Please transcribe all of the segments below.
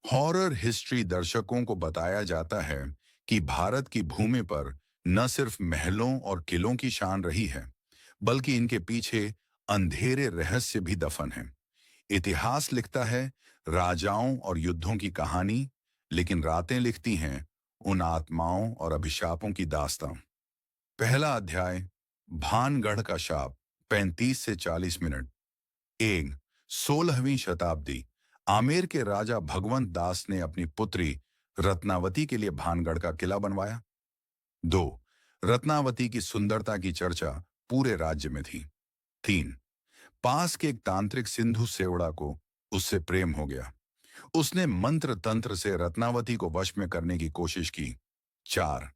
Horror history दर्शकों को बताया जाता है कि भारत की भूमि पर न सिर्फ महलों और किलों की शान रही है, बल्कि इनके पीछे अंधेरे रहस्य भी दफन हैं। इतिहास लिखता है राजाओं और युद्धों की कहानी, लेकिन रातें लिखती हैं उन आत्माओं और अभिशापों की दास्तां। पहला अध्याय, भानगढ़ का शाप। 35 से 40 मिनट। एक, 16वीं शताब्दी। आमेर के राजा भगवंत दास ने अपनी पुत्री रत्नावती के लिए भानगढ़ का किला बनवाया। दो, रत्नावती की सुंदरता की चर्चा पूरे राज्य में थी। तीन, पास के एक तांत्रिक सिंधु सेवड़ा को उससे प्रेम हो गया। उसने मंत्र तंत्र से रत्नावती को वश में करने की कोशिश की। चार,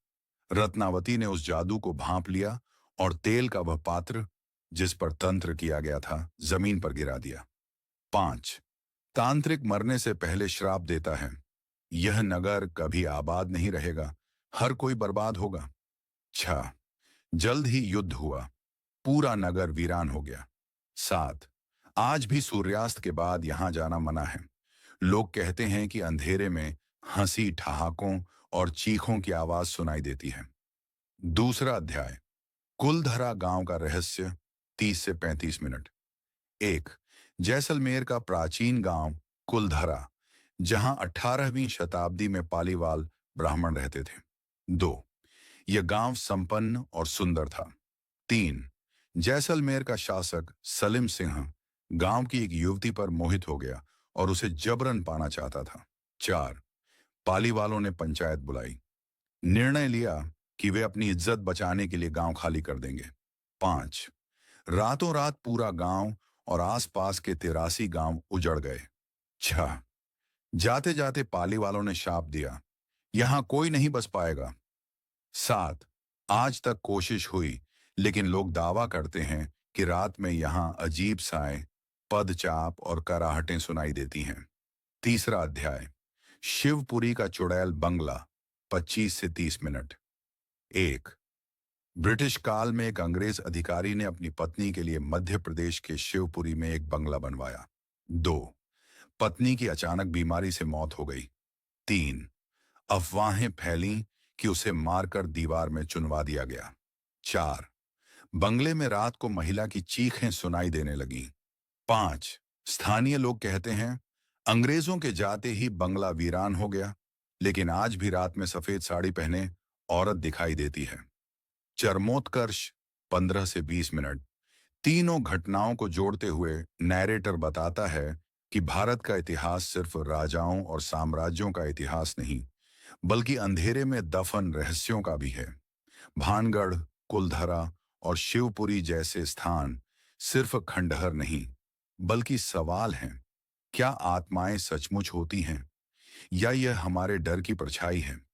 रत्नावती ने उस जादू को भांप लिया और तेल का वह पात्र जिस पर तंत्र किया गया था जमीन पर गिरा दिया। पांच, तांत्रिक मरने से पहले श्राप देता है, यह नगर कभी आबाद नहीं रहेगा, हर कोई बर्बाद होगा। छह, जल्द ही युद्ध हुआ, पूरा नगर वीरान हो गया। सात, आज भी सूर्यास्त के बाद यहां जाना मना है। लोग कहते हैं कि अंधेरे में हंसी, ठहाकों और चीखों की आवाज सुनाई देती है। दूसरा अध्याय, कुलधरा गांव का रहस्य। 30 से 35 मिनट। एक, जैसलमेर का प्राचीन गांव कुलधरा, जहां 18वीं शताब्दी में पालीवाल ब्राह्मण रहते थे। दो, यह गांव संपन्न और सुंदर था। तीन, जैसलमेर का शासक सलीम सिंह गांव की एक युवती पर मोहित हो गया और उसे जबरन पाना चाहता था। चार, पालीवालों ने पंचायत बुलाई, निर्णय लिया कि वे अपनी इज्जत बचाने के लिए गांव खाली कर देंगे। पांच, रातों रात पूरा गांव और आसपास के 83 गांव उजड़ गए। छह, जाते जाते पाली वालों ने शाप दिया, यहां कोई नहीं बस पाएगा। सात, आज तक कोशिश हुई, लेकिन लोग दावा करते हैं कि रात में यहां अजीब साएं, पदचाप और कराहटें सुनाई देती हैं। तीसरा अध्याय, शिवपुरी का चुड़ैल बंगला। 25 से 30 मिनट। एक, ब्रिटिश काल में एक अंग्रेज अधिकारी ने अपनी पत्नी के लिए मध्य प्रदेश के शिवपुरी में एक बंगला बनवाया। दो, पत्नी की अचानक बीमारी से मौत हो गई। तीन, अफवाहें फैलीं कि उसे मारकर दीवार में चुनवा दिया गया। चार, बंगले में रात को महिला की चीखें सुनाई देने लगीं। पांच, स्थानीय लोग कहते हैं अंग्रेजों के जाते ही बंगला वीरान हो गया, लेकिन आज भी रात में सफेद साड़ी पहने औरत दिखाई देती है। चरमोत्कर्ष। 15 से 20 मिनट। तीनों घटनाओं को जोड़ते हुए नैरेटर बताता है कि भारत का इतिहास सिर्फ राजाओं और साम्राज्यों का इतिहास नहीं, बल्कि अंधेरे में दफन रहस्यों का भी है। भानगढ़, कुलधरा और शिवपुरी जैसे स्थान सिर्फ खंडहर नहीं, बल्कि सवाल हैं, क्या आत्माएं सचमुच होती हैं या यह हमारे डर की परछाई है?